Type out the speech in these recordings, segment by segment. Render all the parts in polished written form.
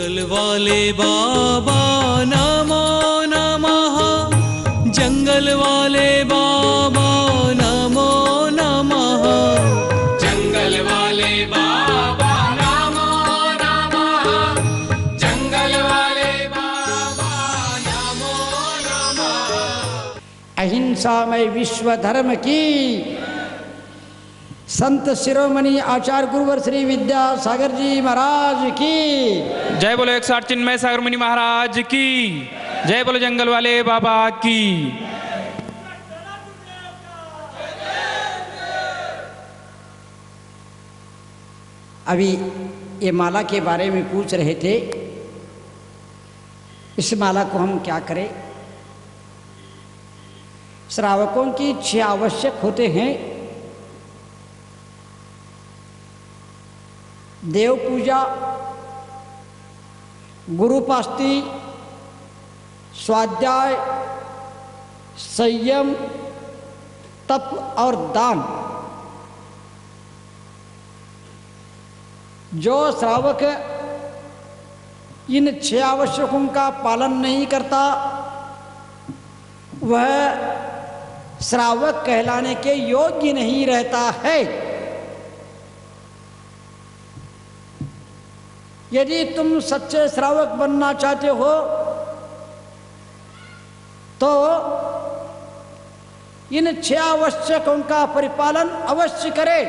जंगल वाले बाबा नमो नमः, जंगल वाले बाबा नमो नमः, जंगल वाले बाबा नमो नमः, जंगल वाले बाबा नमो नमः। अहिंसामय विश्व धर्म की, संत शिरोमणि आचार्य गुरुवर श्री विद्यासागर जी महाराज की जय। बोलो 108 चिन्मय सागर मुनि महाराज की जय। बोलो जंगल वाले बाबा की। अभी ये माला के बारे में पूछ रहे थे, इस माला को हम क्या करें। श्रावकों की 6 आवश्यक होते हैं। देव पूजा, गुरुपास्ति, स्वाध्याय, संयम, तप और दान। जो श्रावक इन 6 आवश्यकों का पालन नहीं करता वह श्रावक कहलाने के योग्य नहीं रहता है। यदि तुम सच्चे श्रावक बनना चाहते हो तो इन 6 आवश्यकों का परिपालन अवश्य करें।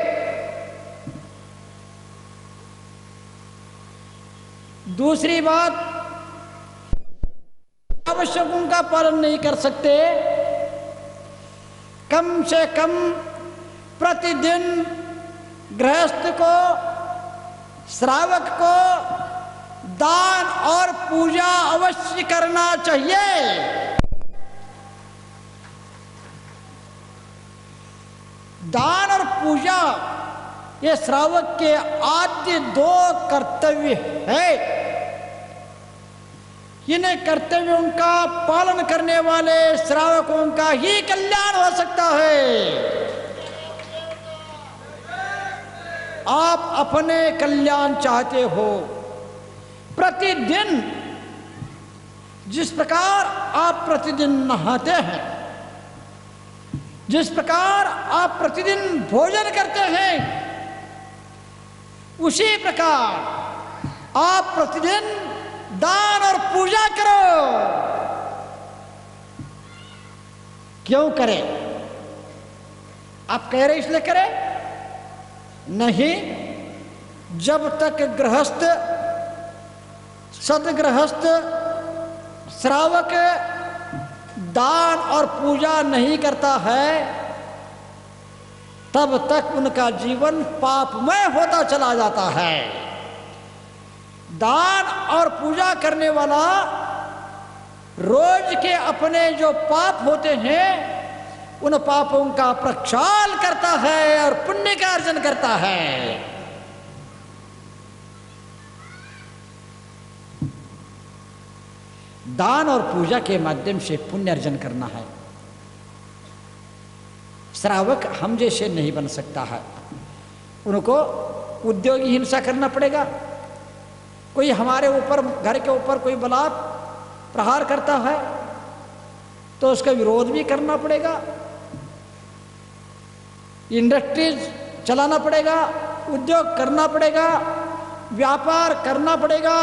दूसरी बात, आवश्यकों का पालन नहीं कर सकते, कम से कम प्रतिदिन गृहस्थ को, श्रावक को दान और पूजा अवश्य करना चाहिए। दान और पूजा ये श्रावक के आद्य 2 कर्तव्य है। इन कर्तव्यों का पालन करने वाले श्रावकों का ही कल्याण हो सकता है। आप अपने कल्याण चाहते हो, प्रतिदिन जिस प्रकार आप प्रतिदिन नहाते हैं, जिस प्रकार आप प्रतिदिन भोजन करते हैं, उसी प्रकार आप प्रतिदिन दान और पूजा करो। क्यों करें? आप कह रहे इसलिए करें? नहीं, जब तक गृहस्थ, सदगृहस्थ, श्रावक दान और पूजा नहीं करता है तब तक उनका जीवन पापमय होता चला जाता है। दान और पूजा करने वाला रोज के अपने जो पाप होते हैं उन पापों का प्रक्षाल करता है और पुण्य का अर्जन करता है। दान और पूजा के माध्यम से पुण्य अर्जन करना है। श्रावक हम जैसे नहीं बन सकता है, उनको उद्योगी हिंसा करना पड़ेगा। कोई हमारे ऊपर, घर के ऊपर कोई बलात् प्रहार करता है तो उसका विरोध भी करना पड़ेगा। इंडस्ट्रीज चलाना पड़ेगा, उद्योग करना पड़ेगा, व्यापार करना पड़ेगा,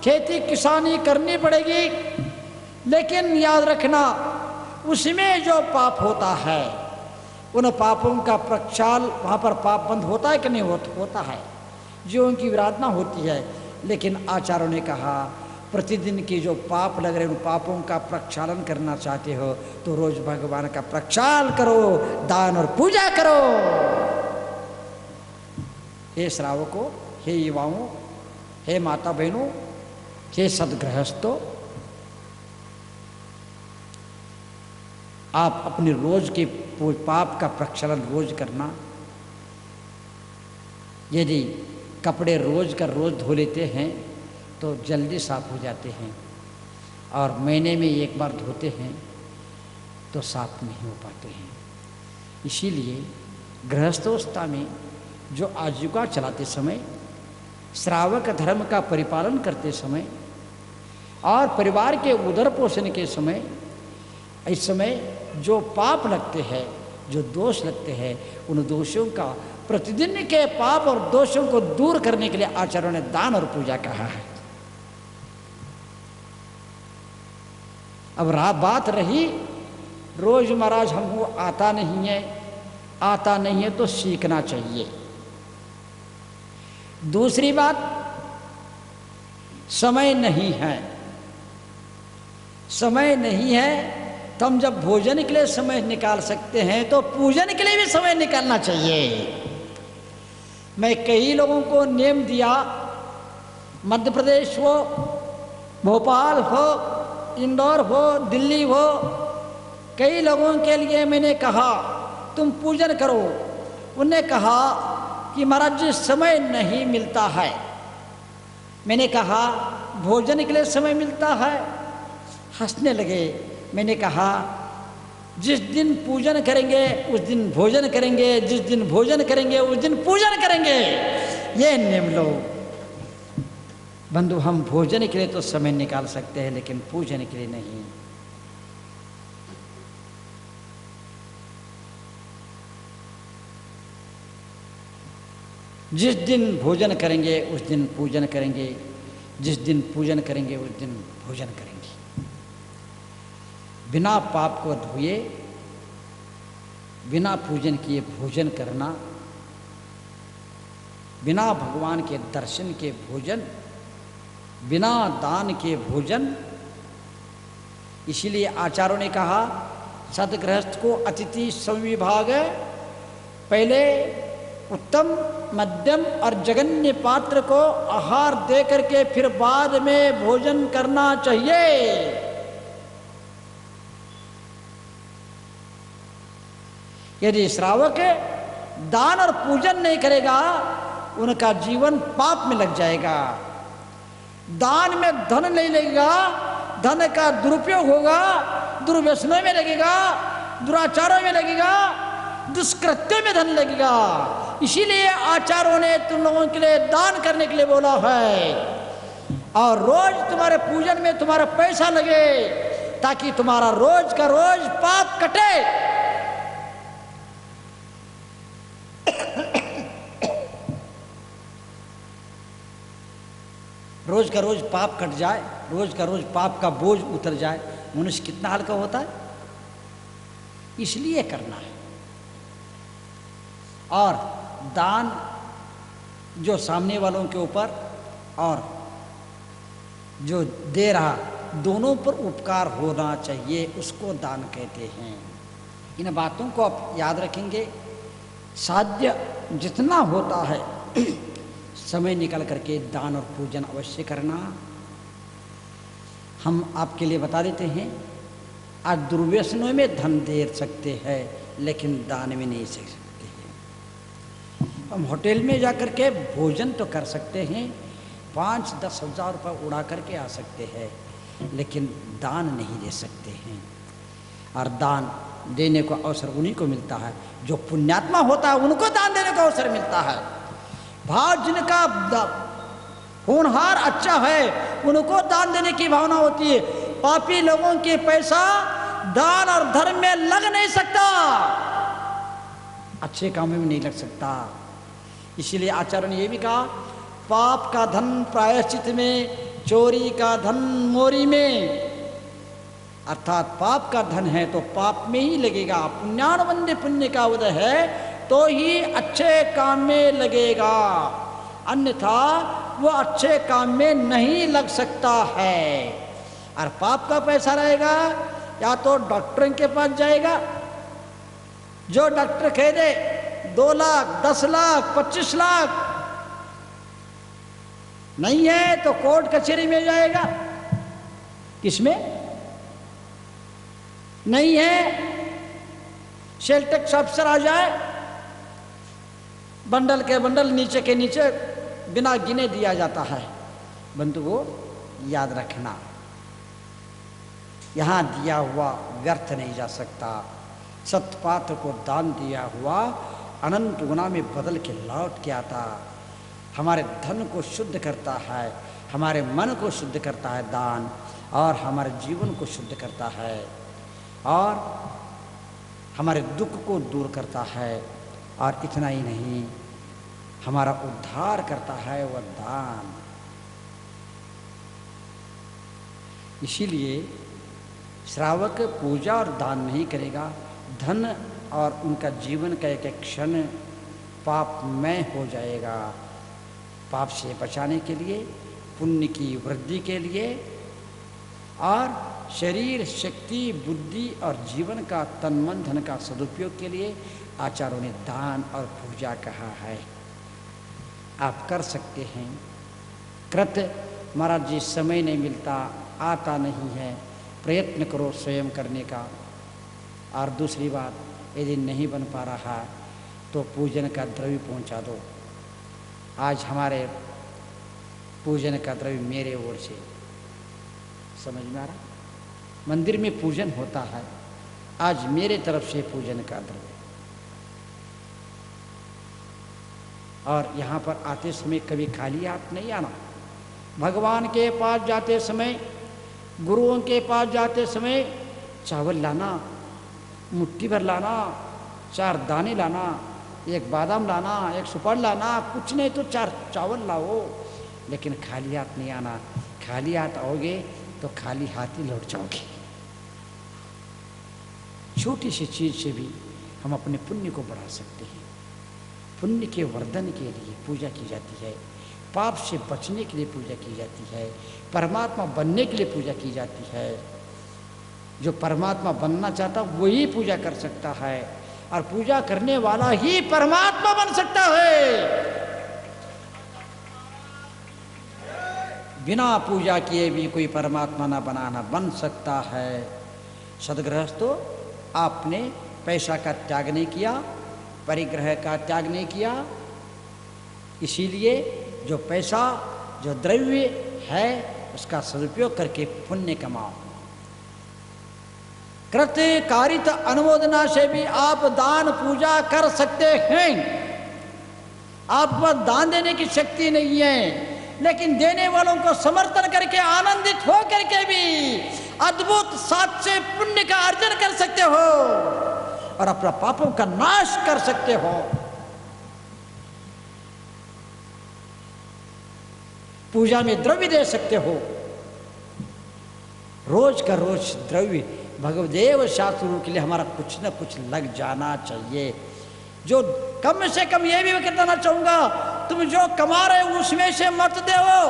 खेती किसानी करनी पड़ेगी। लेकिन याद रखना, उसमें जो पाप होता है उन पापों का प्रक्षाल, वहाँ पर पाप बंद होता है कि नहीं होता है, जो उनकी विराधना होती है। लेकिन आचार्यों ने कहा प्रतिदिन की जो पाप लग रहे उन पापों का प्रक्षालन करना चाहते हो तो रोज भगवान का प्रक्षाल करो, दान और पूजा करो। हे श्रावकों, हे युवाओं, हे माता बहनों, हे सदगृहस्थों, आप अपने रोज के पाप का प्रक्षालन रोज करना। यदि कपड़े रोज का रोज धो लेते हैं तो जल्दी साफ हो जाते हैं, और महीने में एक बार धोते हैं तो साफ नहीं हो पाते हैं। इसीलिए गृहस्थावस्था में जो आजीविका चलाते समय श्रावक धर्म का परिपालन करते समय और परिवार के उदर पोषण के समय, इस समय जो पाप लगते हैं, जो दोष लगते हैं, उन दोषों का, प्रतिदिन के पाप और दोषों को दूर करने के लिए आचार्यों ने दान और पूजा कहा है। अब बात रही रोज महाराज हमको आता नहीं है तो सीखना चाहिए। दूसरी बात, समय नहीं है तो हम जब भोजन के लिए समय निकाल सकते हैं तो पूजन के लिए भी समय निकालना चाहिए। मैं कई लोगों को नियम दिया, मध्य प्रदेश हो, भोपाल हो, इंदौर हो, दिल्ली हो, कई लोगों के लिए मैंने कहा तुम पूजन करो। उन्होंने कहा कि महाराज जी समय नहीं मिलता है। मैंने कहा भोजन के लिए समय मिलता है। हंसने लगे। मैंने कहा जिस दिन पूजन करेंगे उस दिन भोजन करेंगे, जिस दिन भोजन करेंगे उस दिन पूजन करेंगे, ये नियम लो। बंधु, हम भोजन के लिए तो समय निकाल सकते हैं लेकिन पूजन के लिए नहीं। जिस दिन भोजन करेंगे उस दिन पूजन करेंगे, जिस दिन पूजन करेंगे उस दिन भोजन करेंगे। बिना पाप को धोए, बिना पूजन किए भोजन करना, बिना भगवान के दर्शन के भोजन, बिना दान के भोजन। इसीलिए आचार्यों ने कहा सदगृहस्थ को अतिथि संविभाग, पहले उत्तम, मध्यम और जघन्य पात्र को आहार दे करके फिर बाद में भोजन करना चाहिए। यदि श्रावक दान और पूजन नहीं करेगा उनका जीवन पाप में लग जाएगा। दान में धन नहीं लगेगा, धन का दुरुपयोग होगा, दुर्व्यसनों में लगेगा, दुराचारों में लगेगा, दुष्कृत्यों में धन लगेगा। इसीलिए आचार्यों ने तुम लोगों के लिए दान करने के लिए बोला है। और रोज तुम्हारे पूजन में तुम्हारा पैसा लगे ताकि तुम्हारा रोज का रोज पाप कटे। रोज का रोज पाप कट जाए, रोज का रोज पाप का बोझ उतर जाए, मनुष्य कितना हल्का होता है। इसलिए करना है। और दान जो सामने वालों के ऊपर और जो दे रहा, दोनों पर उपकार होना चाहिए, उसको दान कहते हैं। इन बातों को आप याद रखेंगे। साध्य जितना होता है समय निकाल करके दान और पूजन अवश्य करना। हम आपके लिए बता देते हैं, आज दुर्व्यसनों में धन दे सकते हैं लेकिन दान में नहीं दे सकते हैं। हम होटल में जाकर के भोजन तो कर सकते हैं, 5-10 हज़ार रुपये उड़ा करके आ सकते हैं, लेकिन दान नहीं दे सकते हैं। और दान देने का अवसर उन्हीं को मिलता है जो पुण्यात्मा होता है, उनको दान देने का अवसर मिलता है। भाव जिनका होनहार अच्छा है उनको दान देने की भावना होती है। पापी लोगों के पैसा दान और धर्म में लग नहीं सकता, अच्छे कामों में नहीं लग सकता। इसीलिए आचार्य ने यह भी कहा, पाप का धन प्रायश्चित में, चोरी का धन मोरी में। अर्थात पाप का धन है तो पाप में ही लगेगा। पुण्यानुबंध पुण्य का उदय है तो ही अच्छे काम में लगेगा, अन्यथा वो अच्छे काम में नहीं लग सकता है। और पाप का पैसा रहेगा या तो डॉक्टर के पास जाएगा, जो डॉक्टर कह दे 2 लाख, 10 लाख, 25 लाख, नहीं है तो कोर्ट कचहरी में जाएगा। किसमें नहीं है, सेल टैक्स अफसर आ जाए, बंडल के बंडल नीचे के नीचे बिना गिने दिया जाता है। बंधु को याद रखना, यहाँ दिया हुआ व्यर्थ नहीं जा सकता। सत्पात्र को दान दिया हुआ अनंत गुना में बदल के लौट के आता। हमारे धन को शुद्ध करता है, हमारे मन को शुद्ध करता है दान, और हमारे जीवन को शुद्ध करता है, और हमारे दुख को दूर करता है। और इतना ही नहीं, हमारा उद्धार करता है वह दान। इसीलिए श्रावक पूजा और दान नहीं करेगा, धन और उनका जीवन का एक एक क्षण पापमय हो जाएगा। पाप से बचाने के लिए, पुण्य की वृद्धि के लिए, और शरीर, शक्ति, बुद्धि और जीवन का, तन मन धन का सदुपयोग के लिए आचार्यों ने दान और पूजा कहा है। आप कर सकते हैं। कृत महाराज जी, समय नहीं मिलता, आता नहीं है, प्रयत्न करो स्वयं करने का। और दूसरी बात, यदि नहीं बन पा रहा तो पूजन का द्रव्य पहुंचा दो। आज हमारे पूजन का द्रव्य मेरे ओर से, समझ में आ रहा? मंदिर में पूजन होता है, आज मेरे तरफ से पूजन का द्रव्य। और यहाँ पर आते समय कभी खाली हाथ नहीं आना। भगवान के पास जाते समय, गुरुओं के पास जाते समय चावल लाना, मुट्ठी भर लाना, 4 दाने लाना, 1 बादाम लाना, 1 सुपारी लाना, कुछ नहीं तो 4 चावल लाओ, लेकिन खाली हाथ नहीं आना। खाली हाथ आओगे तो खाली हाथ ही लौट जाओगे। छोटी सी चीज से भी हम अपने पुण्य को बढ़ा सकते हैं। पुण्य के वर्धन के लिए पूजा की जाती है, पाप से बचने के लिए पूजा की जाती है, परमात्मा बनने के लिए पूजा की जाती है। जो परमात्मा बनना चाहता वही पूजा कर सकता है, और पूजा करने वाला ही परमात्मा बन सकता है। बिना पूजा किए भी कोई परमात्मा ना बनाना बन सकता है। सदगृहस्थो, आपने पैसा का त्याग नहीं किया, परिग्रह का त्याग नहीं किया, इसीलिए जो पैसा, जो द्रव्य है उसका सदुपयोग करके पुण्य कमाओ। कृत्य कारित अनुमोदना से भी आप दान पूजा कर सकते हैं। आप पर दान देने की शक्ति नहीं है, लेकिन देने वालों को समर्थन करके, आनंदित हो करके भी अद्भुत साथ से पुण्य का अर्जन कर सकते हो और अपना पापों का नाश कर सकते हो। पूजा में द्रव्य दे सकते हो, रोज का रोज द्रव्य भगवदेव शास्त्रों के लिए हमारा कुछ न कुछ लग जाना चाहिए। जो कम से कम ये भी मैं कहना चाहूंगा, तुम जो कमा रहे हो उसमें से मत दो।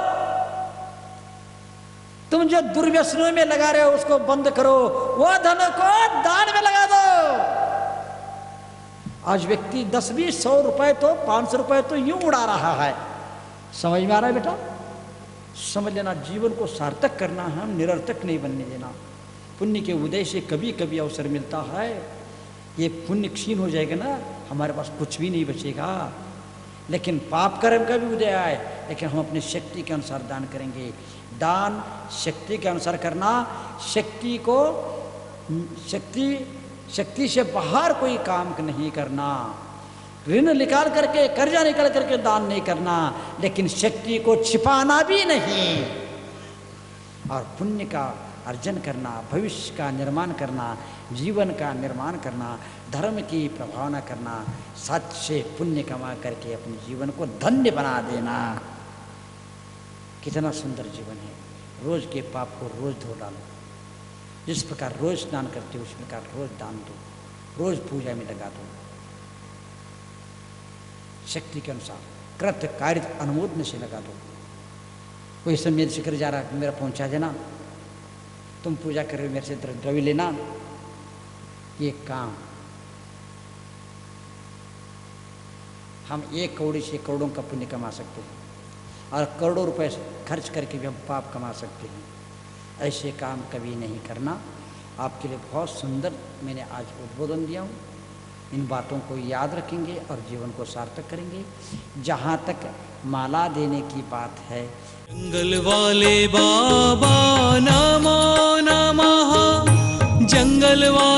तुम जो दुर्व्यसनों में लगा रहे हो उसको बंद करो, वो धन को दान में लगा दो। आज व्यक्ति 10-20 100 रुपए तो 500 रुपए तो यूं उड़ा रहा है। समझ में आ रहा है बेटा? समझ लेना, जीवन को सार्थक करना है, हम निरर्थक नहीं बनने देना। पुण्य के उदय से कभी कभी अवसर मिलता है, ये पुण्य क्षीण हो जाएगा ना, हमारे पास कुछ भी नहीं बचेगा। लेकिन पाप कर्म का भी उदय आए, लेकिन हम अपनी शक्ति के अनुसार दान करेंगे। दान शक्ति के अनुसार करना, शक्ति को शक्ति से बाहर कोई काम नहीं करना। ऋण निकाल करके, कर्जा निकाल करके दान नहीं करना, लेकिन शक्ति को छिपाना भी नहीं। और पुण्य का अर्जन करना, भविष्य का निर्माण करना, जीवन का निर्माण करना, धर्म की प्रभावना करना, सच से पुण्य कमा करके अपने जीवन को धन्य बना देना। कितना सुंदर जीवन है। रोज के पाप को रोज धो डालो। जिस प्रकार रोज स्नान करते हो उस प्रकार रोज दान दो, रोज पूजा में लगा दो, शक्ति के अनुसार कृत्य कार्य अनुमोदन से लगा दो। कोई सब मेरे से कर जा रहा है, मेरा पहुंचा देना, तुम पूजा कर रहे हो मेरे से द्रव्य लेना, ये काम हम 1 करोड़ से करोड़ों का पुण्य कमा सकते हैं, और करोड़ों रुपए खर्च करके भी हम पाप कमा सकते हैं। ऐसे काम कभी नहीं करना। आपके लिए बहुत सुंदर मैंने आज उद्बोधन दिया हूँ। इन बातों को याद रखेंगे और जीवन को सार्थक करेंगे। जहाँ तक माला देने की बात है, जंगल वाले बाबा नमो नमः, जंगल वाले